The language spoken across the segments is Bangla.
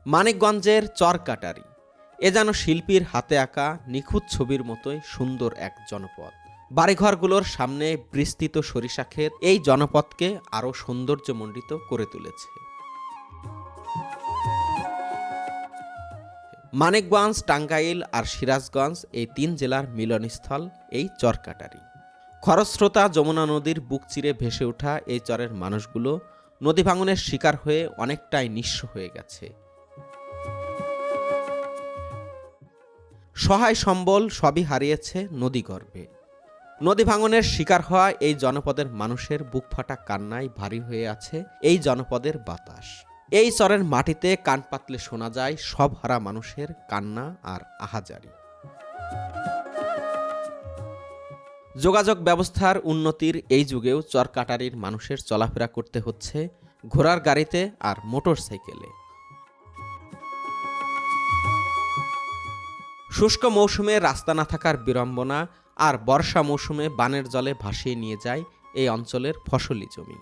মানিকগঞ্জের চরকাটারি এ যেন শিল্পীর হাতে আঁকা নিখুঁত ছবির মতোই সুন্দর এক জনপদ। বাড়িঘরগুলোর সামনে বিস্তৃত সরিষা ক্ষেত এই জনপদকে আরও সৌন্দর্যমণ্ডিত করে তুলেছে। মানিকগঞ্জ, টাঙ্গাইল আর সিরাজগঞ্জ এই ৩ জেলার মিলনস্থল এই চরকাটারি। খরস্রোতা যমুনা নদীর বুক চিরে ভেসে ওঠা এই চরের মানুষগুলো নদী ভাঙনের শিকার হয়ে অনেকটাই নিঃস্ব হয়ে গেছে। সহায় সম্বল সবই হারিয়েছে নদীগর্ভে। নদী ভাঙনের শিকার হওয়া এই জনপদের মানুষের বুক ফাটা কান্নায় ভারী হয়ে আছে এই জনপদের বাতাস। এই চরের মাটিতে কান পাতলে শোনা যায় সব হারা মানুষের কান্না আর আহাজারি। যোগাযোগ ব্যবস্থার উন্নতির এই যুগেও চরকাটারির মানুষের চলাফেরা করতে হচ্ছে ঘোড়ার গাড়িতে আর মোটর সাইকেলে। শুষ্ক মৌসুমে রাস্তা না থাকার বিড়ম্বনা আর বর্ষা মৌসুমে বানের জলে ভাসিয়ে নিয়ে যায় এই অঞ্চলের ফসলি জমি।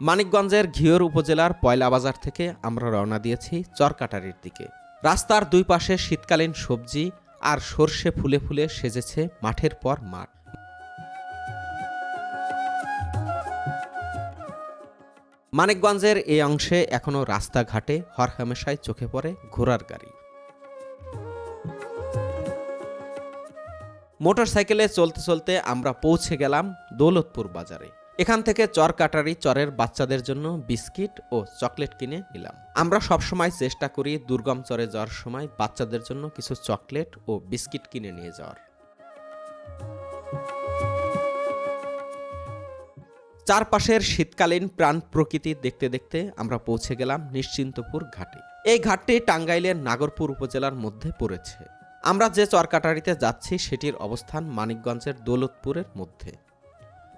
মানিকগঞ্জের ঘিওর উপজেলার পয়লা বাজার থেকে আমরা রওনা দিয়েছি চরকাটারির দিকে। রাস্তার দুই পাশে শীতকালীন সবজি আর সর্ষে ফুলে ফুলে সেজেছে মাঠের পর মাঠ। মানিকগঞ্জের এই অংশে এখনো রাস্তাঘাটে হরহামেশাই চোখে পড়ে ঘোড়ার গাড়ি। মোটরসাইকেলে চলতে চলতে আমরা পৌঁছে গেলাম দৌলতপুর বাজারে। এখান থেকে চরকাটারি চরের বাচ্চাদের জন্য বিস্কিট ও চকলেট কিনে নিলাম। আমরা সবসময় চেষ্টা করি দুর্গম চরে যাওয়ার সময় বাচ্চাদের জন্য কিছু চকলেট ও বিস্কিট কিনে নিয়ে যাওয়ার। চারপাশের শীতকালীন প্রাণ প্রকৃতি দেখতে দেখতে আমরা পৌঁছে গেলাম নিশ্চিন্তপুর ঘাটে। এই ঘাটটি টাঙ্গাইলের নাগরপুর উপজেলার মধ্যে পড়েছে। আমরা যে চরকাটারিতে যাচ্ছি সেটির অবস্থান মানিকগঞ্জের দৌলতপুরের মধ্যে।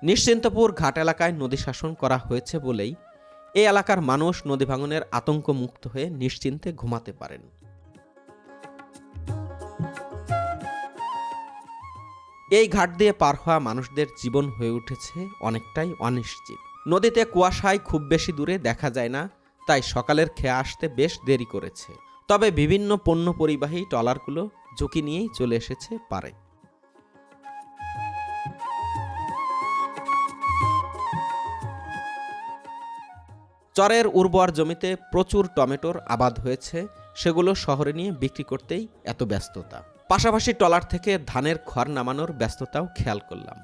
নিশ্চিন্তপুর ঘাট এলাকায় নদী শাসন করা হয়েছে বলেই এই এলাকার মানুষ নদী ভাঙনের আতঙ্ক মুক্ত হয়ে নিশ্চিন্তে ঘুমাতে পারেন। এই ঘাট দিয়ে পার হওয়া মানুষদের জীবন হয়ে উঠেছে অনেকটাই অনিশ্চিত। নদীতে কুয়াশায় খুব বেশি দূরে দেখা যায় না, তাই সকালের খেয়া আসতে বেশ দেরি করেছে। তবে বিভিন্ন পণ্য পরিবাহী ট্রলারগুলো ঝুঁকি নিয়েই চলে এসেছে পারে। চরের উর্বর জমিতে প্রচুর টমেটোর আবাদ হয়েছে, সেগুলো শহরে নিয়ে বিক্রি করতেই এত ব্যস্ততা। পাশাপাশি ট্রলার থেকে ধানের খড় নামানোর ব্যস্ততাও খেয়াল করলাম।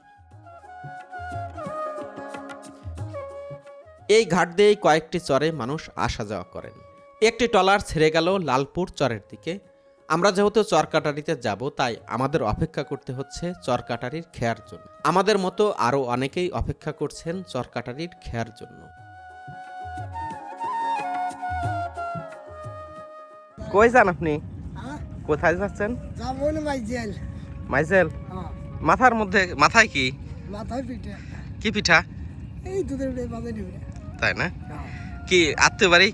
এই ঘাট দিয়েই কয়েকটি চরে মানুষ আসা যাওয়া করেন। একটি ট্রলার ছেড়ে গেল লালপুর চরের দিকে। আমরা যেহেতু চরকাটারিতে যাব, তাই আমাদের অপেক্ষা করতে হচ্ছে চরকাটারির খেয়ার জন্য। আমাদের মতো আরও অনেকেই অপেক্ষা করছেন চরকাটারির খেয়ার জন্য। কই যান আপনি? কোথায় যাচ্ছেন? যাবো না মাইজেল। মাইজেল? মাথার মধ্যে মাথায় কি? মাথায় পিঠা। কি পিঠা? এই দুধের বাজে নিবে। তাই না? কি আত্মীয় বাড়ি?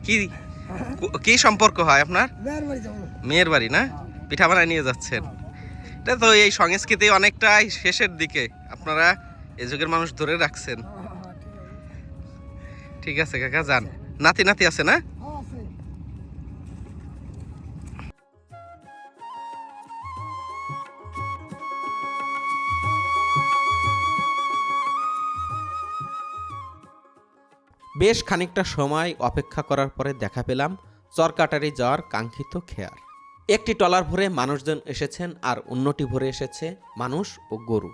কি সম্পর্ক হয় আপনার? মেয়ের বাড়ি যাবো। মেয়ের বাড়ি না? পিঠা বানায় নিয়ে যাচ্ছেন। এটা তো এই সংস্কৃতি অনেকটাই শেষের দিকে আপনারা এই যুগের মানুষ ধরে রাখছেন। ঠিক আছে কাকা, যান। নাতি নাতি আছে না? বেশ খানিকটা সময় অপেক্ষা করার পরে দেখা পেলাম চরকাটারি যাওয়ার কাঙ্ক্ষিত খেয়ার। একটি ট্রলার ভরে মানুষজন এসেছেন আর অন্যটি ভরে এসেছে মানুষ ও গরু।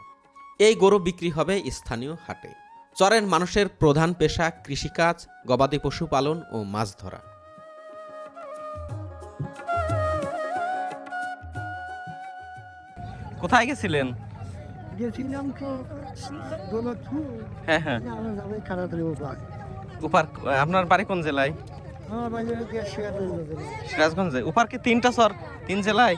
এই গরু বিক্রি হবে স্থানীয় হাটে। চরের মানুষের প্রধান পেশা কৃষিকাজ, গবাদি পশু পালন ও মাছ ধরা। কোথায় গেছিলেন? গেছিলাম তো দৌলতপুর। হ্যাঁ হ্যাঁ। খানাতলি উপার। আপনার বাড়ি কোন জেলায়? আমার বাড়ি সিরাজগঞ্জে। উপার কি 3টা চর 3 জেলায়?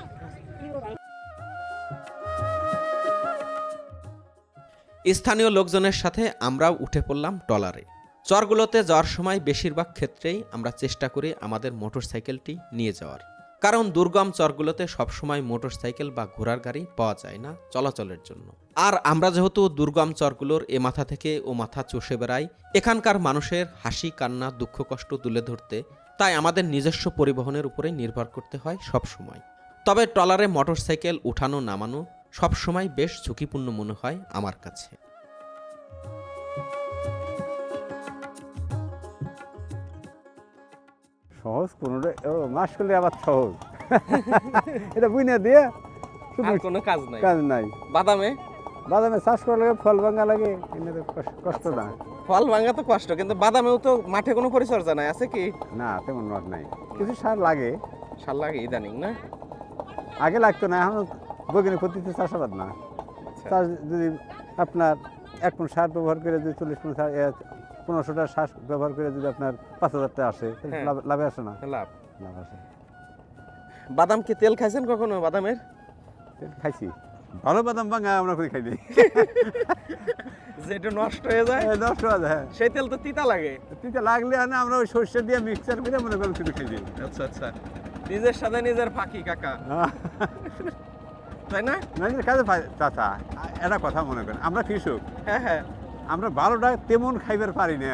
স্থানীয় লোকজনের সাথে আমরাও উঠে পড়লাম ট্রলারে। চরগুলোতে যাওয়ার সময় বেশিরভাগ ক্ষেত্রেই আমরা চেষ্টা করি আমাদের মোটরসাইকেলটি নিয়ে যাওয়ার। কারণ দুর্গম চরগুলোতে সবসময় মোটরসাইকেল বা ঘোড়ার গাড়ি পাওয়া যায় না চলাচলের জন্য। আর আমরা যেহেতু দুর্গম চরগুলোর এ মাথা থেকে ও মাথা চষে বেড়াই এখানকার মানুষের হাসি কান্না দুঃখ কষ্ট তুলে ধরতে, তাই আমাদের নিজস্ব পরিবহনের উপরেই নির্ভর করতে হয় সবসময়। তবে ট্রলারে মোটরসাইকেল উঠানো নামানো সবসময় বেশ ঝুঁকিপূর্ণ মনে হয় আমার কাছে। সহজ কোনোটা মাস করলে আবার সহজ এটা বুঝনা দিয়ে শুধু কোনো কাজ নাই। কাজ নাই। বাদামে বাদামে চাষ করা লাগে, ফল ভাঙা লাগে, কিন্তু তো কষ্ট না। ফল ভাঙা তো কষ্ট, কিন্তু বাদামেও তো মাঠে কোনো পরিচর্যা নাই, আছে কি? না, তেমন মাঠ নাই, কিছু সার লাগে। সার লাগে ইদানিং না? আগে লাগতো না, এখন বৈজ্ঞানিক পদ্ধতিতে চাষাবাদ না। চাষ যদি আপনার 1 মণ সার ব্যবহার করে যদি 40 মণ সার 1500টা সার ব্যবহার করে যদি আপনার 5000 টাকা আসে, তাহলে লাভে আসে না? লাভ লাভ আসে। বাদাম কি তেল খাইছেন কখনো? বাদামের খাইছি, ভালো বাদাম ভাঙা আমরা করে খাইনি। যেটা নষ্ট হয়ে যায়, নষ্ট হয়ে যায়, সেই তেল তো তিতা লাগে। তিতা লাগলে আমরা ওই সর্ষে দিয়ে মিক্সচার করে মনে করেন শুধু খাই দিই। আচ্ছা আচ্ছা, নিজের সাথে নিজের ফাঁকি কাকা, তাই না? কাজে চাচা একটা কথা মনে করেন, আমরা কৃষক, হ্যাঁ হ্যাঁ, আমরা ভালোটা তেমন খাইবার পারি না।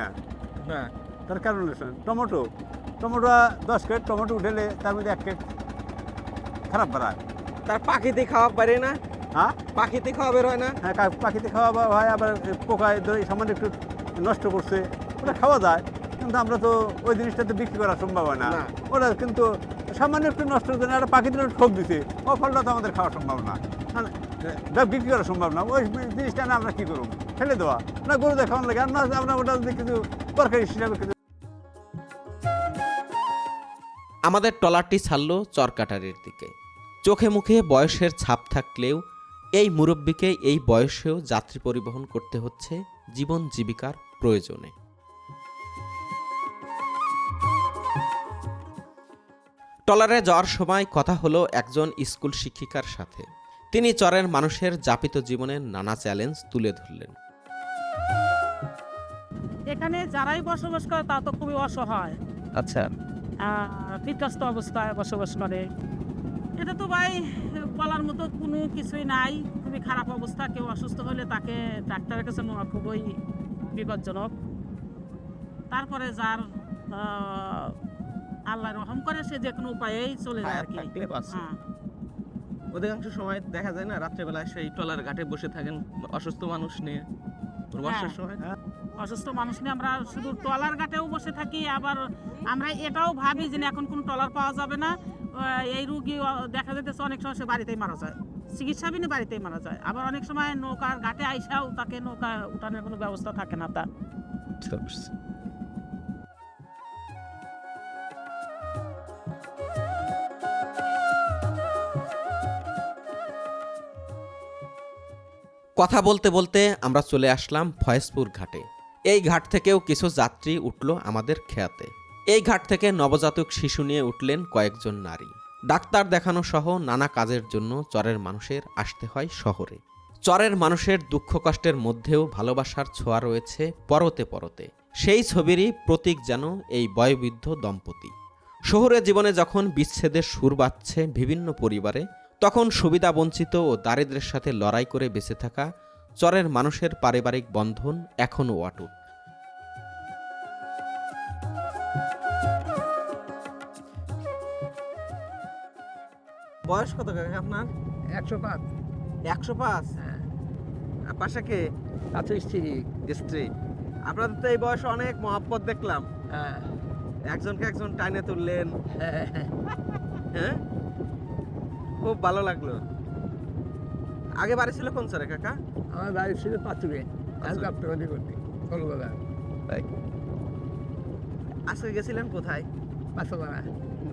না তার কারণ হচ্ছে টমেটো 10 কেট টমেটো উঠেলে তার মধ্যে 1 কেট খারাপ বাড়ায়। তার পাখিতে খাওয়া পারে না? হ্যাঁ, পাখিতে খাওয়া বের হয় না? হ্যাঁ, পাখিতে খাওয়া হয়, আবার পোকায় ধরে সামান্য একটু নষ্ট করছে, ওটা খাওয়া যায়, কিন্তু আমরা তো ওই জিনিসটা তো বিক্রি করা সম্ভব হয় না। ওটা কিন্তু সামান্য একটু নষ্ট জন্য একটা পাখিদের ঠোক দিছে, ও ফলটা তো আমাদের খাওয়া সম্ভব না, বিক্রি করা সম্ভব না। ওই জিনিসটা না আমরা কী করব, ফেলে দেওয়া না, গরুদের খাওয়ানো লাগে, আর না আমরা ওটা যদি কিছু তরকারি হিসাবে কিছু। আমাদের ট্রলারটি ছাড়ল চরকাটারির দিকে। চোখে মুখে বয়সের ছাপ থাকলেও এই মুরব্বিকে এই বয়সেও যাত্রী পরিবহন করতে হচ্ছে জীবন জীবিকার প্রয়োজনে। ট্রলারে যাওয়ার সময় কথা হলো একজন স্কুল শিক্ষিকার সাথে। তিনি চরের মানুষের যাপিত জীবনের নানা চ্যালেঞ্জ তুলে ধরলেন। এখানে যারাই বসবাস করে তা তো খুবই অসহায়, আচ্ছা, বিধ্বস্ত অবস্থায় বসবাস করে। এটা তো ভাই বলার মতো কোনো কিছুই নাই, খুবই খারাপ অবস্থা। কেউ অসুস্থ হলে তাকে ডাক্তারের কাছে নেওয়া খুবই বিপজ্জনক। তারপরে যার আল্লাহ রহম করে সে যে কোনো উপায়েই চলে যায় আর কি। হ্যাঁ, অধিকাংশ সময় দেখা যায় না রাত্রেবেলায় সেই ট্রলার ঘাটে বসে থাকেন অসুস্থ মানুষ নিয়ে, বর্ষার সময় অসুস্থ মানুষ নিয়ে আমরা শুধু ট্রলার ঘাটেও বসে থাকি। আবার আমরা এটাও ভাবি যে এখন কোনো ট্রলার পাওয়া যাবে না, এই রুগী দেখা যাইতেছে অনেক সময় সে বাড়িতেই মারা যায়, চিকিৎসা বিনে বাড়িতেই মারা যায়। আবার অনেক সময় নৌকার ঘাটে আইসাও তাকে নৌকা উঠানোর কোনো ব্যবস্থা থাকে না। তার কথা বলতে বলতে আমরা চলে আসলাম ফয়েজপুর ঘাটে। এই ঘাট থেকেও কিছু যাত্রী উঠল আমাদের খেয়াতে। এই ঘাট থেকে নবজাতক শিশু নিয়ে উঠলেন কয়েকজন নারী। ডাক্তার দেখানো সহ নানা কাজের জন্য চরের মানুষের আসতে হয় শহরে। চরের মানুষের দুঃখ কষ্টের মধ্যেও ভালোবাসার ছোঁয়া রয়েছে পরতে পরতে। সেই ছবিরই প্রতীক যেন এই বয়োবৃদ্ধ দম্পতি। শহুরে জীবনে যখন বিচ্ছেদের সুর বাজছে বিভিন্ন পরিবারে, তখন সুবিধাবঞ্চিত ও দারিদ্র্যের সাথে লড়াই করে বেঁচে থাকা চরের মানুষের পারিবারিক বন্ধন এখনও অটুট। বয়স কত কাকা আপনার? 105। 105? হ্যাঁ। আর পাশে কে? আচ্ছা, স্ত্রী। আপনাদের তো এই বয়সে অনেক মহব্বত দেখলাম। হ্যাঁ একজনকে একজন টাইনে তুললেন, হ্যাঁ, খুব ভালো লাগলো। আগে বাড়ি ছিল কোন চরে কাকা? আমার বাড়ি ছিল পাথুরে, পাথুরে। করতে কলকাতা। আজকে গেছিলেন কোথায়?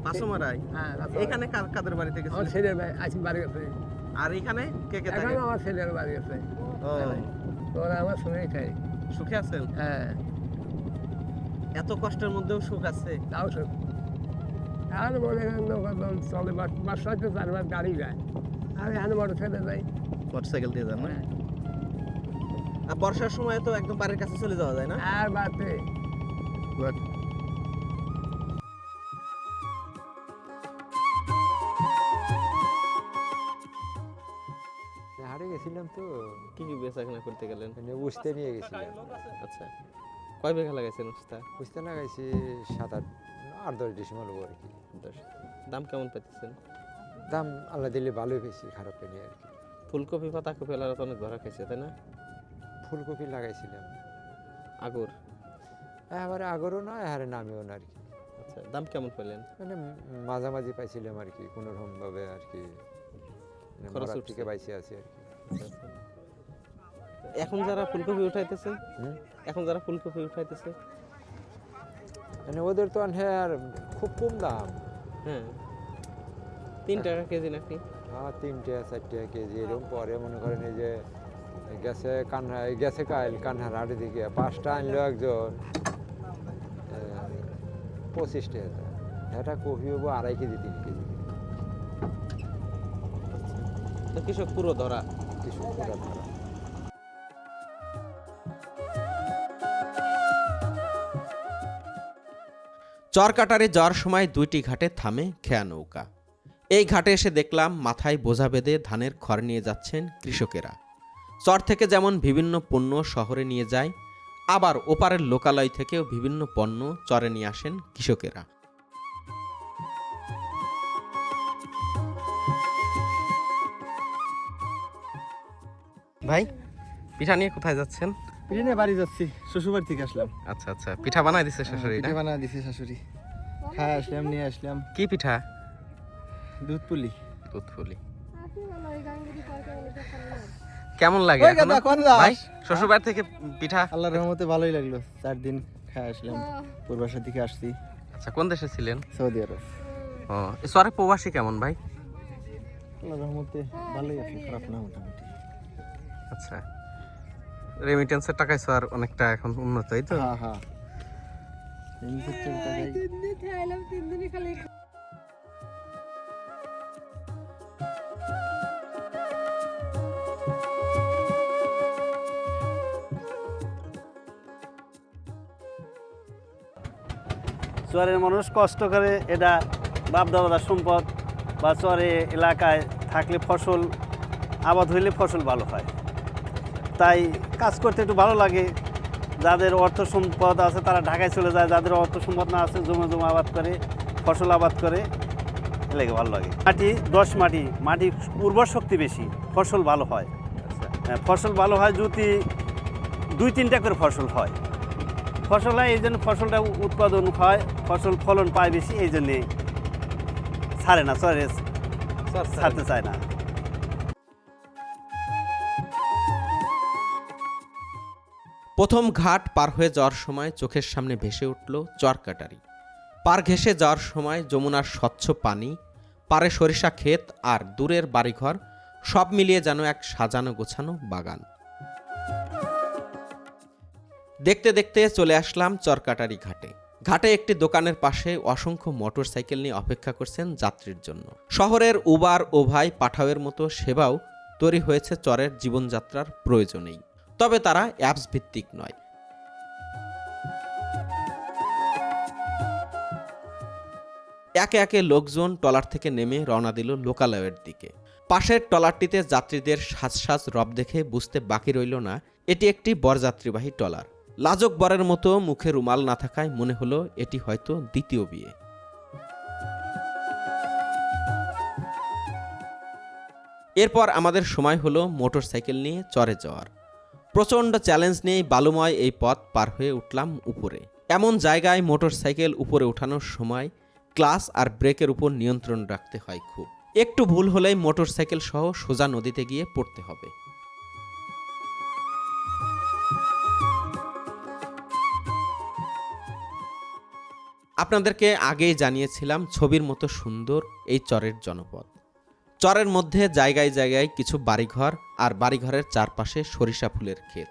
পাঁচমারায়। হ্যাঁ, এখানে কাদের বাড়িতে আমার গেছিলেন? ছেলের আছি বাড়ি আছে, আর এখানে কে কে থাকে? এখন আমার ছেলের বাড়ি আছে। ও, তোরা আমার শুনেই খাই। সুখে আছেন? হ্যাঁ, এত কষ্টের মধ্যেও সুখ আছে? তাও সব আর মনে করেন নৌকা দল চলে, বাসায় তো 4 গাড়ি যায়, আর এখানে মোটর ছেলে যাই, মোটরসাইকেল দিয়ে যান না? আর বর্ষার সময় তো একদম বাড়ির কাছে চলে যাওয়া যায় না? আর বাড়তে গেছিলাম তো, কি কি বেচা কেনা করতে গেলেন? মানে উস্তে নিয়ে গেছিলাম। আচ্ছা, কয় বিঘা লাগাইছেন উস্তা? উস্তে লাগাইছি 7-8 ডিসেম্বর আর কি। দাম কেমন পাইতেছেন? দাম আল্লাহ দিলে ভালোই পেয়েছি, খারাপ পেনি আর কি। ফুলকপি পাতাকপি এলাকা তো অনেক ধরা খাইছে তাই না? ফুলকপি লাগাইছিলাম, আগর। আবার আগরও না আর নামেও না আর কি। আচ্ছা, দাম কেমন পেলেন? মানে মাঝামাঝি পাইছিলাম আর কি, কোনোরকম ভাবে আর কি, মানে খরচ মরার উঠছে। থেকে বাইসে আছি আর কি। আচ্ছা, আচ্ছা। এখন যারা ফুলকপি উঠাইতেছে, হুম? এখন যারা ফুলকপি উঠাইতেছে, মানে ওদের তো আর খুব কম দাম, হ্যাঁ 3 টাকা কেজি নাকি? 3-4 টাকা কেজি এরকম। পরে মনে করেন এই যে গেছে কান্নার হাটের দিকে 5টা আনলো একজন 25 টাকা, এটা কপি হবো 2.5 কেজি 3 কেজি। তো কৃষক পুরো ধরা। কিছু পুরা ধরা। চরকাটারে যাওয়ার সময় 2টি ঘাটে থামে খেয়া নৌকা। এই ঘাটে এসে দেখলাম মাথায় বোঝা বেঁধে ধানের খড় নিয়ে যাচ্ছেন কৃষকেরা। চর থেকে যেমন বিভিন্ন পণ্য শহরে নিয়ে যায়, আবার ওপারের লোকালয় থেকেও বিভিন্ন পণ্য চরে নিয়ে আসেন কৃষকেরা। ভাই, পিঠা নিয়ে কোথায় যাচ্ছেন? পিঠে নিয়ে বাড়ি যাচ্ছি, শ্বশুরবাড়ি থেকে আসলাম। আচ্ছা আচ্ছা, পিঠা বানাই দিছে শাশুড়ি না? পিঠে বানা দিছে শাশুড়ি, খাই আসলাম, নিয়ে আসলাম। কি পিঠা? দুধ পুলি। দুধফুলি। কেমন লাগে ওই এখনো? গাদা, কোন যাস? ভাই, শ্বশুরবাড়ি থেকে পিঠা। আল্লাহর রহমতে ভালোই লাগলো, 4 দিন খাই আসলাম। পূর্বাশা থেকে আসছি, আচ্ছা, কোন দেশে ছিলেন? সৌদি আরব। ও, এ চরে প্রবাসী কেমন ভাই? আল্লাহর রহমতে ভালোই আছে, খারাপ না মোটামুটি। আচ্ছা, রেমিটেন্সের টাকায় চর অনেকটা এখন উন্নত, তাই তো? হ্যাঁ হ্যাঁ, এই ক্ষেত্রে টাকাই। চরের মানুষ কষ্ট করে, এটা বাপ দাদার সম্পদ, বা চরে এলাকায় থাকলে ফসল আবাদ হইলে ফসল ভালো হয়, তাই কাজ করতে একটু ভালো লাগে। যাদের অর্থ সম্পদ আছে তারা ঢাকায় চলে যায়, যাদের অর্থ সম্পদ না আছে জমে আবাদ করে, ফসল আবাদ করে, এলাকা ভালো লাগে। মাটি 10 মাটি, মাটি উর্বর শক্তি বেশি, ফসল ভালো হয়। ফসল ভালো হয় যদি 2-3টা করে ফসল হয়। ফসল হয় এই জন্য ফসলটা উৎপাদন হয়, ফসল ফলন পায় বেশি, এই জন্যে ছাড়ে না, চরে ছাড়তে চায় না। প্রথম ঘাট পার হয়ে যাওয়ার সময় চোখের সামনে ভেসে উঠল চরকাটারি। পার ঘেঁষে যাওয়ার সময় যমুনার স্বচ্ছ পানি, পারে সরিষা ক্ষেত, আর দূরের বাড়িঘর, সব মিলিয়ে যেন এক সাজানো গোছানো বাগান। দেখতে দেখতে চলে আসলাম চরকাটারি ঘাটে। ঘাটে একটি দোকানের পাশে অসংখ্য মোটরসাইকেল নিয়ে অপেক্ষা করছেন যাত্রীর জন্য। শহরের উবার, ওভাই, পাঠাওয়ের মতো সেবাও তৈরি হয়েছে চরের জীবনযাত্রার প্রয়োজনেই, তবে তারা অ্যাপস ভিত্তিক নয়। একে একে লোকজন ট্রলার থেকে নেমে রওনা দিল লোকালয়ের দিকে। পাশের ট্রলারটিতে যাত্রীদের সাজ সাজ রব দেখে বুঝতে বাকি রইল না এটি একটি বরযাত্রীবাহী ট্রলার। লাজক বরের মতো মুখে রুমাল না থাকায় মনে হলো এটি হয়তো দ্বিতীয় বিয়ে। এরপর আমাদের সময় হলো মোটরসাইকেল নিয়ে চরে যাওয়ার। প্রচণ্ড চ্যালেঞ্জ নিয়েই বালুময় এই পথ পার হয়ে উঠলাম উপরে। এমন জায়গায় মোটরসাইকেল উপরে ওঠানোর সময় ক্লাচ আর ব্রেকের উপর নিয়ন্ত্রণ রাখতে হয় খুব। একটু ভুল হলেই মোটরসাইকেল সহ সোজা নদীতে গিয়ে পড়তে হবে। আপনাদেরকে আগেই জানিয়েছিলাম ছবির মতো সুন্দর এই চরের জনপদ। চরের মধ্যে জায়গায় জায়গায় কিছু বাড়িঘর, আর বাড়িঘরের চারপাশে সরিষা ফুলের ক্ষেত।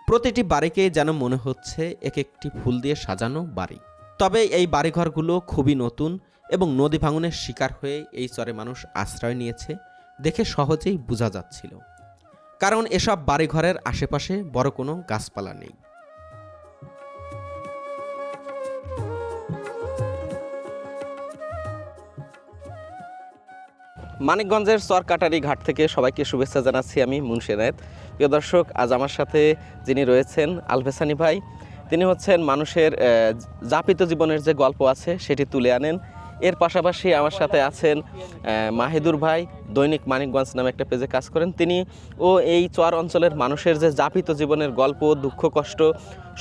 প্রতিটি বাড়িকেই যেন মনে হচ্ছে এক একটি ফুল দিয়ে সাজানো বাড়ি। তবে এই বাড়িঘরগুলো খুবই নতুন এবং নদী ভাঙনের শিকার হয়ে এই চরে মানুষ আশ্রয় নিয়েছে দেখে সহজেই বোঝা যাচ্ছিল, কারণ এসব বাড়িঘরের আশেপাশে বড় কোনো গাছপালা নেই। মানিকগঞ্জের চরকাটারি ঘাট থেকে সবাইকে শুভেচ্ছা জানাচ্ছি আমি মুন্সি এনায়েত। প্রিয় দর্শক, আজ আমার সাথে যিনি রয়েছেন আলভেসানি ভাই, তিনি হচ্ছেন মানুষের যাপিত জীবনের যে গল্প আছে সেটি তুলে আনেন। এর পাশাপাশি আমার সাথে আছেন মাহিদুর ভাই, দৈনিক মানিকগঞ্জ নামে একটা পেজে কাজ করেন। তিনি ও এই চর অঞ্চলের মানুষের যে যাপিত জীবনের গল্প, দুঃখ কষ্ট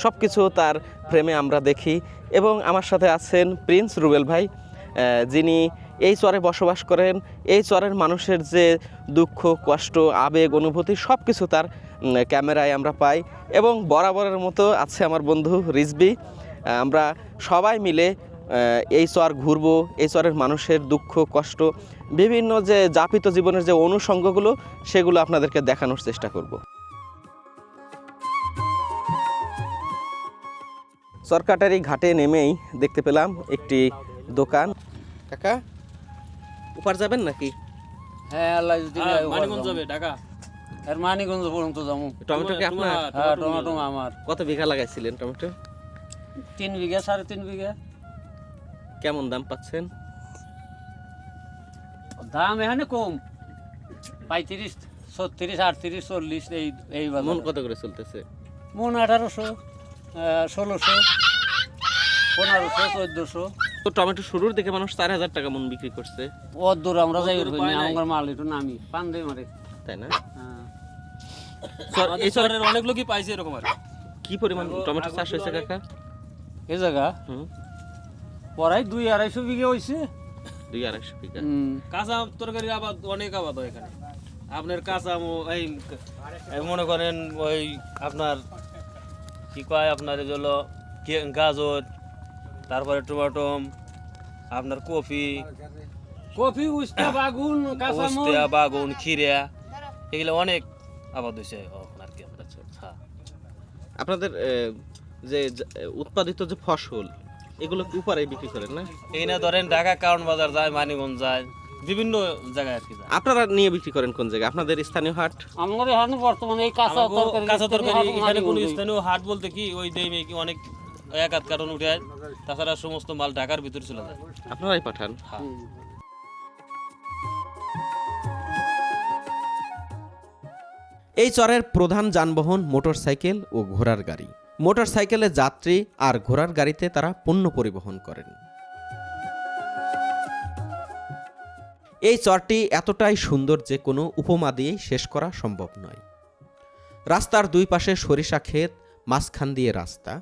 সব কিছু তার ফ্রেমে আমরা দেখি। এবং আমার সাথে আছেন প্রিন্স রুবেল ভাই, যিনি এই চরে বসবাস করেন। এই চরের মানুষের যে দুঃখ কষ্ট আবেগ অনুভূতি সব কিছু তার ক্যামেরায় আমরা পাই। এবং বরাবরের মতো আছে আমার বন্ধু রিজবি। আমরা সবাই মিলে এই চর ঘুরবো, এই চরের মানুষের দুঃখ কষ্ট বিভিন্ন যে যাপিত জীবনের যে অনুষঙ্গগুলো সেগুলো আপনাদেরকে দেখানোর চেষ্টা করব। চরকাটারি ঘাটে নেমেই দেখতে পেলাম একটি দোকান। কাকা, উপার যাবেন নাকি? হ্যাঁ, আল্লাহ যদি মানিকগঞ্জ যাবে ঢাকা। আর মানিকগঞ্জ পর্যন্ত যাবো। টমেটো কি আপনার? হ্যাঁ, টমেটো আমার। কত বিঘা লাগাইছিলেন টমেটো? 3 বিঘা 3.5 বিঘা। কেমন দাম পাচ্ছেন? দাম এখানে কম, 35, 36, 38, 40 এই মন বাজার। কত করে চলতেছে? মন 1800, 1600, 1500, 1400। তো টমেটো শুরুর দিকে মানুষ 4000 টাকা মন বিক্রি করছে, ওর দূর আমরা যাই ওর পায় নাই। আমার মাল একটু নামি পান দেই মারে। তাই না? হ্যাঁ, আমাদের শহরের অনেক লোকই পাইছে এরকম আর কি পরিমাণ টমেটো চাষ হয়েছে কাকা? এই জায়গা হুম, পড়াই 2-250 বিঘা হয়েছে। 200-250 বিঘা। কাঁচা তরকারি আবাদ অনেক আবাদ হয় এখানে। আপনার কাঁচা এই মনে করেন ওই আপনার কি কয় আপনার এই হলো গাজর, তারপরে টমেটো, আপনার কফি, কফি, উস্তা, বাগুন, কাঁচা উস্তা, বাগুন, খিরা, এগুলো অনেক আবাদ হয়েছে আর কি। হ্যাঁ, আপনাদের যে উৎপাদিত যে ফসল এগুলো কি উপরে বিক্রি করেন না? এই না ধরেন ঢাকা কারণ বাজার যায়, মানিকগঞ্জ যায়, বিভিন্ন জায়গায় আর কি যায়। আপনারা নিয়ে বিক্রি করেন কোন জায়গায়? আপনাদের স্থানীয় হাট? আমাদের এখানে বর্তমানে এই কাঁচা তরকারি কাঁচা তরকারি এখানে কোনো স্থানীয় হাট বলতে কি ওই দেমে কি অনেক 1-8 কার্টন উঠে যায়, তাছাড়া সমস্ত মাল ঢাকার ভিতরে চলে যায়। আপনারাই পাঠান? হ্যাঁ। এই চরের প্রধান যানবাহন মোটরসাইকেল ও ঘোড়ার গাড়ি। মোটরসাইকেলে যাত্রী আর ঘোড়ার গাড়িতে তারা পণ্য পরিবহন করেন। এই চরটি এতটাই সুন্দর যে কোনো উপমা দিয়েই শেষ করা সম্ভব নয়। রাস্তার দুই পাশে সরিষা ক্ষেত, মাঝখান দিয়ে রাস্তা।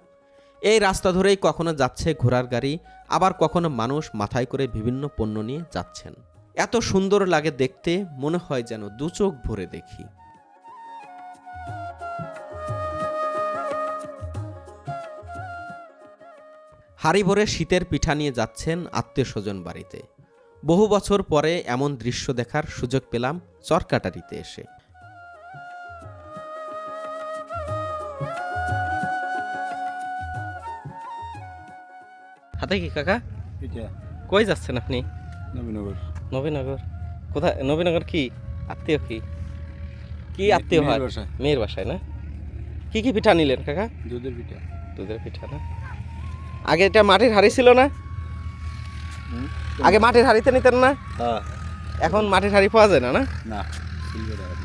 এই রাস্তা ধরেই কখনো যাচ্ছে ঘোড়ার গাড়ি, আবার কখনো মানুষ মাথায় করে বিভিন্ন পণ্য নিয়ে যাচ্ছেন। এত সুন্দর লাগে দেখতে, মনে হয় যেন দু চোখ ভরে দেখি। হাড়ি ভরে শীতের পিঠা নিয়ে যাচ্ছেন আত্মীয় স্বজন বাড়িতে। বহু বছর পরে এমন দৃশ্য দেখার সুযোগ পেলাম চরকাটারিতে এসে। হাতে কি কাকা? কই যাচ্ছেন আপনি? নবীনগর। নবীনগর? কোথায় নবীনগর? কি আত্মীয়? কি কি আত্মীয় হয়? মেয়ের বাসায় না? কি কি পিঠা নিলেন কাকা? দুধের পিঠা। দুধের পিঠা না? আগে এটা মাটির হাঁড়ি ছিল না? আগে মাটির হাঁড়িতে নিতেন না? হ্যাঁ। এখন মাটির হাঁড়ি পাওয়া যায় না? না, না, সিলভার।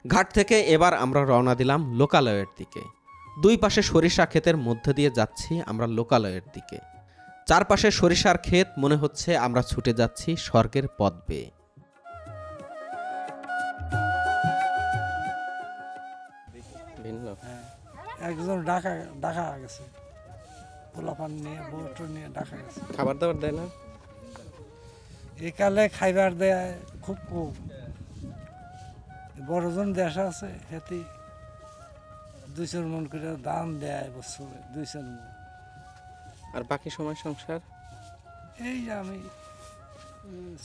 ঘাট থেকে এবার আমরা রওনা দিলাম লোকালয়ের দিকে। দুই পাশে সরিষা ক্ষেতের মধ্যে দিয়ে যাচ্ছি আমরা লোকালয়ের দিকে। চারপাশে সরিষার ক্ষেত, মনে হচ্ছে আমরা ছুটে যাচ্ছি স্বর্গের পথ বেয়ে। ভিন্ন একজন ঢাকা গেছে, পোলাপান নিয়ে বউটো নিয়ে ঢাকা গেছে। খাবার দাবার দেয় না? একালে খাইবার দেয় খুব কম। বড়জন দেশ আছে, হেতি 200 মন করে দাম দেয় বছরে, 200 মন। আর বাকি সময় সংসার? এই যে আমি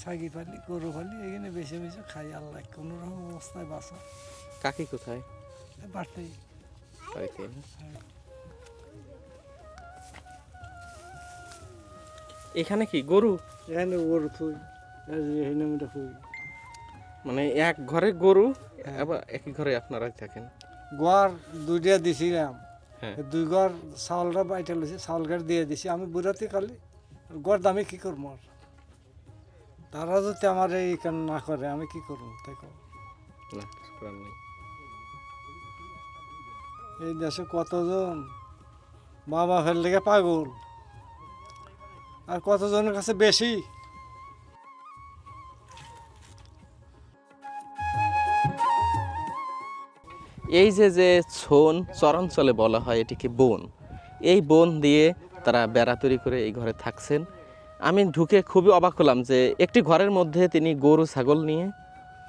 ছাগি পালি, গরু পালি, এখানে বেশি বেশি খাই। আল্লাহ কোনো রকম অবস্থায় বাঁচা। কাকি কোথায়? বাড়তেই বাড়িতে না? এখানে কি গরু? এখানে গরু থুই, এখানে আমরা থুই। মানে এক ঘরে গরু, আবার একই ঘরে আপনারাই থাকেন? গোয়ার 2টা দিছিলাম, হ্যাঁ। 2 ঘর চাউলটা বাইটা লইছে, চাউল ঘর দিয়ে দিছি আমি বুড়াতে খালি ঘর দামে কি করবো আর? তারা যদি আমার এই কান না করে আমি কি করবো তাই কও? না, কিছু করার নেই। এই দেশে কতজন মা বাপের লেগে পাগল, আর কতজনের কাছে বেশি। এই যে যে ছন চরাঞ্চলে বলা হয় এটিকে বন, এই বন দিয়ে তারা বেড়া তৈরি করে এই ঘরে থাকছেন। আমি ঢুকে খুবই অবাক হলাম যে একটি ঘরের মধ্যে তিনি গরু ছাগল নিয়ে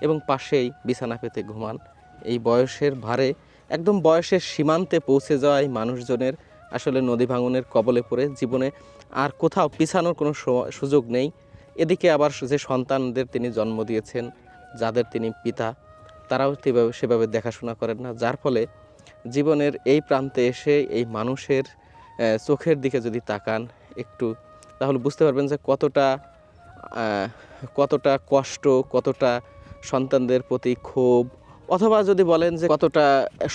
এবং পাশেই বিছানা পেতে ঘুমান। এই বয়সের ভারে একদম বয়সের সীমান্তে পৌঁছে যাওয়া এই মানুষজনের আসলে নদী ভাঙনের কবলে পড়ে জীবনে আর কোথাও পিছানোর কোনো সুযোগ নেই। এদিকে আবার যে সন্তানদের তিনি জন্ম দিয়েছেন, যাদের তিনি পিতা, তারাও সেভাবে দেখাশোনা করেন না, যার ফলে জীবনের এই প্রান্তে এসে এই মানুষের চোখের দিকে যদি তাকান একটু, তাহলে বুঝতে পারবেন যে কতটা কষ্ট, কতটা সন্তানদের প্রতি ক্ষোভ, অথবা যদি বলেন যে কতটা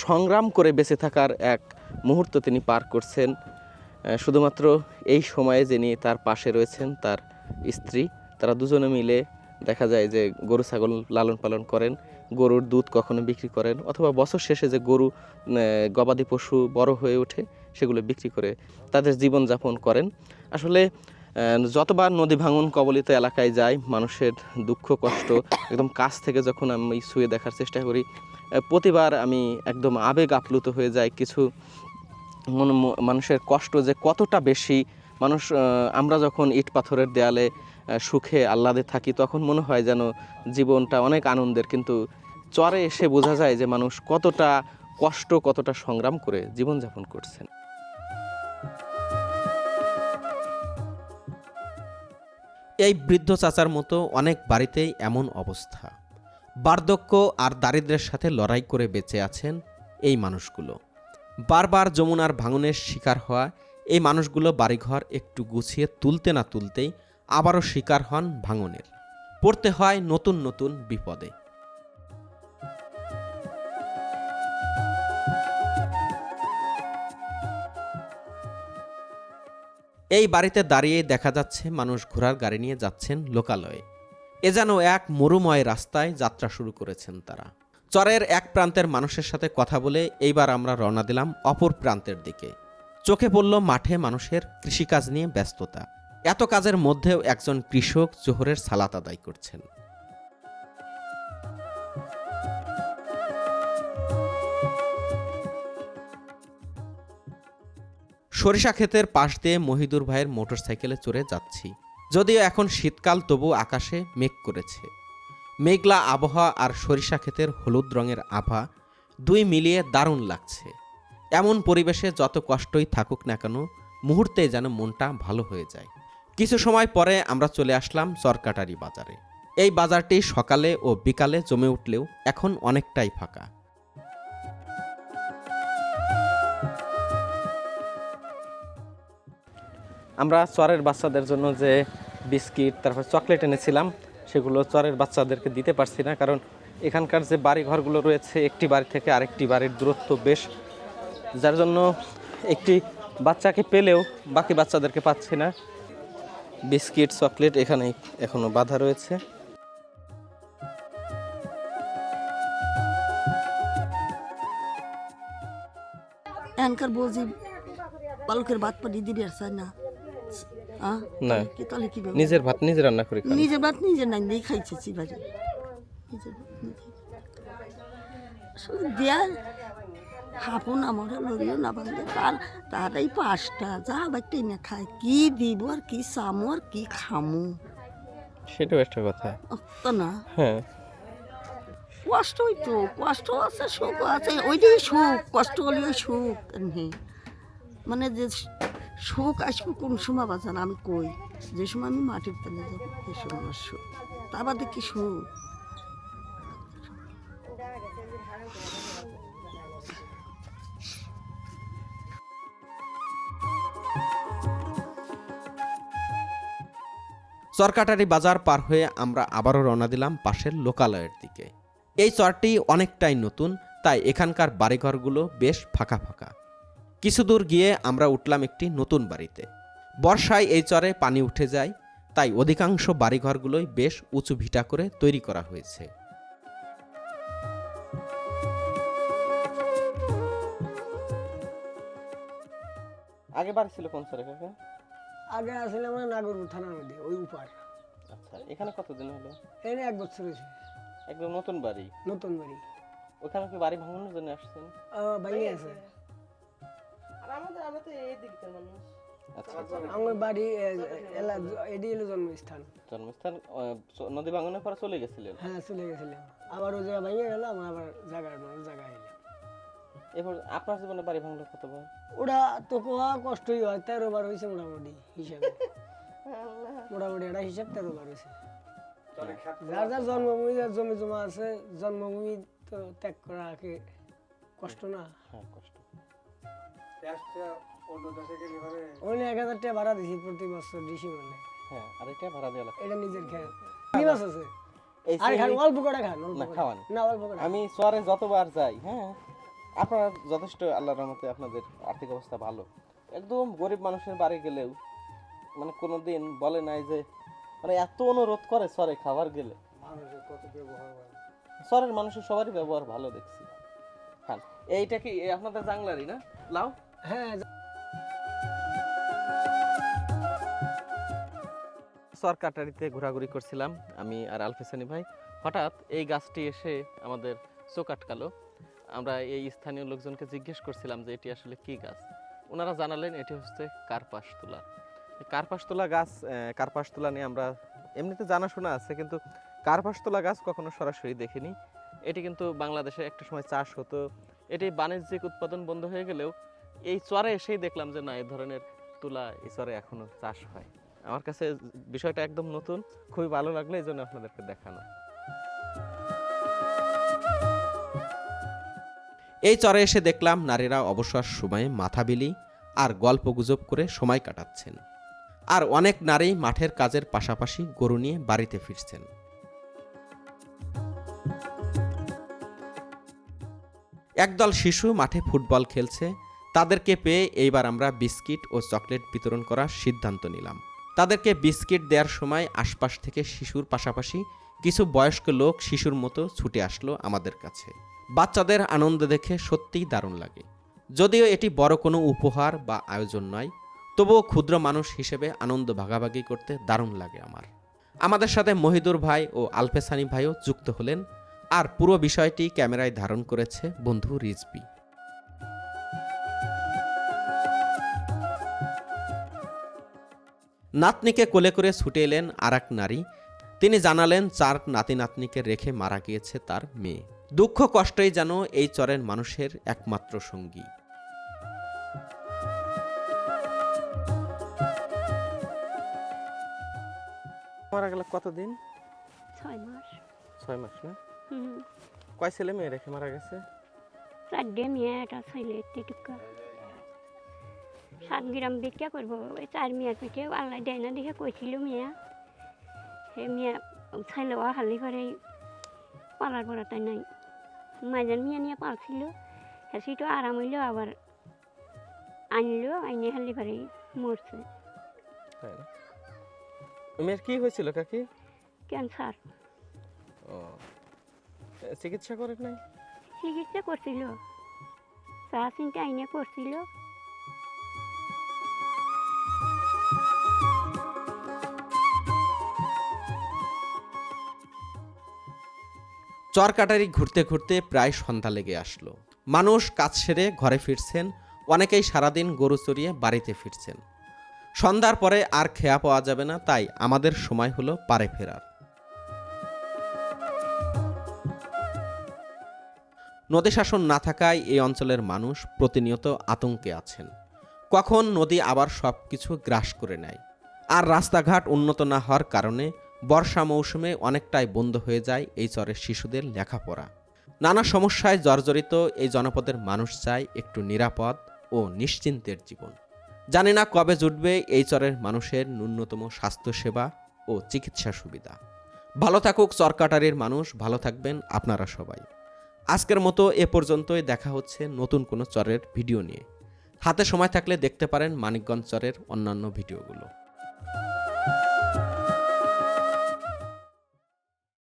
সংগ্রাম করে বেঁচে থাকার এক মুহূর্ত তিনি পার করছেন। শুধুমাত্র এই সময়ে যিনি তার পাশে রয়েছেন তার স্ত্রী, তারা দুজনে মিলে দেখা যায় যে গরু ছাগল লালন পালন করেন, গরুর দুধ কখনো বিক্রি করেন, অথবা বছর শেষে যে গরু গবাদি পশু বড় হয়ে ওঠে সেগুলো বিক্রি করে তাদের জীবনযাপন করেন। আসলে যতবার নদী ভাঙন কবলিত এলাকায় যায় মানুষের দুঃখ কষ্ট একদম কাছ থেকে যখন আমি ছুঁয়ে দেখার চেষ্টা করি, প্রতিবার আমি একদম আবেগ আপ্লুত হয়ে যাই। কিছু মানুষের কষ্ট যে কতটা বেশি, আমরা যখন ইট পাথরের দেয়ালে সুখে আহ্লাদে থাকি তখন মনে হয় যেন জীবনটা অনেক আনন্দের, কিন্তু চরে এসে বোঝা যায় যে মানুষ কতটা কষ্ট, কতটা সংগ্রাম করে জীবনযাপন করছেন। এই বৃদ্ধ চাচার মতো অনেক বাড়িতেই এমন অবস্থা। বার্ধক্য আর দারিদ্র্যের সাথে লড়াই করে বেঁচে আছেন এই মানুষগুলো। বারবার যমুনার ভাঙনের শিকার হওয়া এই মানুষগুলো বাড়িঘর একটু গুছিয়ে তুলতে না তুলতেই আবারও শিকার হন ভাঙনের, পড়তে হয় নতুন নতুন বিপদে। এই বাড়িতে দাঁড়িয়ে দেখা যাচ্ছে মানুষ ঘোড়ার গাড়ি নিয়ে যাচ্ছেন লোকালয়ে। এ যেন এক মরুময় রাস্তায় যাত্রা শুরু করেছেন তারা। চরের এক প্রান্তের মানুষের সাথে কথা বলে এইবার আমরা রওনা দিলাম অপর প্রান্তের দিকে। চোখে পড়ল মাঠে মানুষের কৃষিকাজ নিয়ে ব্যস্ততা। এত কাজের মধ্যেও একজন কৃষক জোহরের সালাত আদায় করছেন। সরিষা ক্ষেতের পাশ দিয়ে মহিদুর ভাইয়ের মোটরসাইকেলে চড়ে যাচ্ছি। যদিও এখন শীতকাল, তবু আকাশে মেঘ করেছে। মেঘলা আবহাওয়া আর সরিষা ক্ষেতের হলুদ রঙের আভা দুই মিলিয়ে দারুণ লাগছে। এমন পরিবেশে যত কষ্টই থাকুক না কেন মুহূর্তেই যেন মনটা ভালো হয়ে যায়। কিছু সময় পরে আমরা চলে আসলাম চরকাটারি বাজারে। এই বাজারটি সকালে ও বিকালে জমে উঠলেও এখন অনেকটাই ফাঁকা। আমরা চরের বাচ্চাদের জন্য যে বিস্কিট তারপর চকলেট এনেছিলাম সেগুলো চরের বাচ্চাদেরকে দিতে পারছি না, কারণ এখানকার যে বাড়ি ঘরগুলো রয়েছে একটি বাড়ি থেকে আরেকটি বাড়ির দূরত্ব বেশ, যার জন্য একটি বাচ্চাকে পেলেও বাকি বাচ্চাদেরকে পাচ্ছি না। বিস্কিট চকলেট এখানে এখনো বাধা রয়েছে। এখানকার বলছি বালকের ভাত পানি দিবি আর চাই না, না তাহলে কি নিজের ভাত নিজে রান্না করে খান। নিজের ভাত নিজে নাই দিয়ে খাইছি বাড়ি আসলে দেয়ার হাফুন আমার লড়িও না ভাঙলে তার এই পাঁচটা যা বাইটাই না খায়, কি দিব আর কি চামো আর কি খামো, সেটাও একটা কথা তো না। হ্যাঁ, কষ্ট হইতো, কষ্ট আছে সুখ আছে, ওইটাই সুখ, কষ্ট হলে ওই সুখ নেই। মানে যে সুখ আসবে কোন সময় বাঁচান আমি কই, যে সময় আমি মাটির তলে যাবো সেই সময় আমার সুখ, তা বাদে কি সুখ। চরকাটারি বাজার পার হয়ে আমরা আবারও রওনা দিলাম পাশের লোকালয়ের দিকে। এই চরটি অনেকটাই নতুন, তাই এখানকার বাড়িঘরগুলো বেশ ফাঁকা ফাঁকা। কিছু দূর গিয়ে আমরা উঠলাম একটি নতুন বাড়িতে। বর্ষায় এই চরে পানি উঠে যায়, তাই অধিকাংশ বাড়িঘরগুলোই বেশ উঁচু ভিটা করে তৈরি করা হয়েছে। আগে বাড়ি ছিল কোন চরে কাকা? আগে আসলে আমরা নাগরপুর থানার মধ্যে ওই উপার। আচ্ছা, এখানে কতদিন হলো? এনে 1 বছর হয়েছে। একদম নতুন বাড়ি? নতুন বাড়ি। ওখানে কি বাড়ি ভাঙানোর জন্য আসছেন? বাড়ি আছে। আচ্ছা, আমার বাড়ি এডি হলো জন্মস্থান। জন্মস্থান নদী ভাঙনের পরে চলে গেছিলেন? হ্যাঁ, চলে গেছিলাম। আবার ওই জায়গা ভেঙে গেল, আমরা আবার জায়গায় এলাম। এরপর আপনার জীবনে বাড়ি ভাঙলো কতবার? ওটা তো কোয়া কষ্টই হয়, 13 বার হয়েছে মোটামুটি হিসাবে। মোটামুটি এটা হিসাব 13 বার হয়েছে। যার যার জন্মভূমি, যার জমি জমা আছে, জন্মভূমি তো ত্যাগ করা কি কষ্ট না? হ্যাঁ, কষ্ট। ওই 1000 টাকা ভাড়া দিছি প্রতি বছর ডিসি মানে। হ্যাঁ, আর এটা ভাড়া দেওয়া লাগে। এটা নিজের খেয়ে কি মাছ আছে? আর খান অল্প করে খান, না খাওয়ান না অল্প করে। আমি চরে যতবার যাই, হ্যাঁ, আপনারা যথেষ্ট আল্লাহর রহমতে আপনাদের আর্থিক অবস্থা ভালো। একদম গরিব মানুষের বাড়ি গেলেও মানে কোনোদিন বলে নাই যে মানে এত অনুরোধ করে চরে খাবার গেলে। চরের মানুষের সবারই ব্যবহার ভালো দেখছি। খান। এইটা কি আপনাদের জাংলারই না লাউ? হ্যাঁ, চর কাটারিতে ঘোরাঘুরি করছিলাম আমি আর আলফেসানি ভাই। হঠাৎ এই গাছটি এসে আমাদের চোখ আটকালো। আমরা এই স্থানীয় লোকজনকে জিজ্ঞেস করছিলাম যে এটি আসলে কি গাছ। ওনারা জানালেন এটি হচ্ছে কার্পাসতুলা। কার্পাসতুলা গাছ, কার্পাসতুলা নিয়ে আমরা এমনিতে জানাশোনা আছে, কিন্তু কার্পাসতুলা গাছ কখনো সরাসরি দেখিনি। এটি কিন্তু বাংলাদেশে একটা সময় চাষ হতো। এটি বাণিজ্যিক উৎপাদন বন্ধ হয়ে গেলেও এই চরে এসেই দেখলাম যে না, এই ধরনের তুলা এই চরে এখনো চাষ হয়। আমার কাছে বিষয়টা একদম নতুন, খুবই ভালো লাগলো, এই জন্য আপনাদেরকে দেখানো। এই চরে এসে দেখলাম নারীরা অবসর সময়ে মাথা বিলি আর গল্পগুজব করে সময় কাটাচ্ছেন, আর অনেক নারী মাঠের কাজের পাশাপাশি গরু নিয়ে বাড়িতে ফিরছেন। একদল শিশু মাঠে ফুটবল খেলছে, তাদেরকে পেয়ে এইবার আমরা বিস্কিট ও চকলেট বিতরণ করার সিদ্ধান্ত নিলাম। তাদেরকে বিস্কিট দেওয়ার সময় আশপাশ থেকে শিশুর পাশাপাশি কিছু বয়স্ক লোক শিশুর মতো ছুটে আসলো আমাদের কাছে। বাচ্চাদের আনন্দ দেখে সত্যিই দারুণ লাগে। যদিও এটি বড় কোনো উপহার বা আয়োজন নয়, তবুও ক্ষুদ্র মানুষ হিসেবে আনন্দ ভাগাভাগি করতে দারুণ লাগে আমার। আমাদের সাথে মহিদুর ভাই ও আলফেসানি ভাইও যুক্ত হলেন, আর পুরো বিষয়টি ক্যামেরায় ধারণ করেছে বন্ধু রিজবি। নাতনিকে কোলে করে ছুটে এলেন আর এক নারী। তিনি জানালেন 4 নাতি নাতনিকে রেখে মারা গিয়েছে তার মেয়ে। দুঃখ কষ্টই যেন এই চরের মানুষের একমাত্র সঙ্গী। মারা গেল কতদিন? 6 মাস। 6 মাস না? কয় ছেলে মেয়ে রেখে মারা গেছে? 4 মেয়ে, একটা ছেলে, টিটুকা। 7 গ্রাম বিক্রি করবো, ওই 4 মেয়ের পিঠে আল্লাহ দেয় না দেখে কইছিল মেয়া। সে মেয়ে ছেলেও হালি করে পালার পড়াটাই নাই। মাঝার মেয়ে নিয়ে পালছিল, সেটা আরাম হইল, আবার আনলো, আইনে হালি করে মরছে। মেয়ের কি হয়েছিল কাকি? ক্যান্সার। ও, চিকিৎসা করে নাই? চিকিৎসা করছিল, চা চিন্তা আইনে করছিল। চরকাটারি ঘুরতে ঘুরতে প্রায় সন্ধ্যা লেগে আসলো। মানুষ কাজ সেরে ঘরে ফিরছেন, অনেকেই সারাদিন গরু চড়িয়ে বাড়িতে ফিরছেন। সন্ধ্যার পরে আর খেয়া পাওয়া যাবে না, তাই আমাদের সময় হলো পারে ফেরার। নদী শাসন না থাকায় এই অঞ্চলের মানুষ প্রতিনিয়ত আতঙ্কে আছেন। কখন নদী আবার সব কিছু গ্রাস করে নেয়। আর রাস্তাঘাট উন্নত না হওয়ার কারণে বর্ষা মৌসুমে অনেকটাই বন্ধ হয়ে যায় এই চরের শিশুদের লেখাপড়া। নানা সমস্যায় জর্জরিত এই জনপদের মানুষ চায় একটু নিরাপদ ও নিশ্চিন্তের জীবন। জানি না কবে জুটবে এই চরের মানুষের ন্যূনতম স্বাস্থ্যসেবা ও চিকিৎসা সুবিধা। ভালো থাকুক চরকাটারির মানুষ, ভালো থাকবেন আপনারা সবাই। আজকের মতো এ পর্যন্তই, দেখা হচ্ছে নতুন কোনো চরের ভিডিও নিয়ে। হাতে সময় থাকলে দেখতে পারেন মানিকগঞ্জ চরের অন্যান্য ভিডিওগুলো।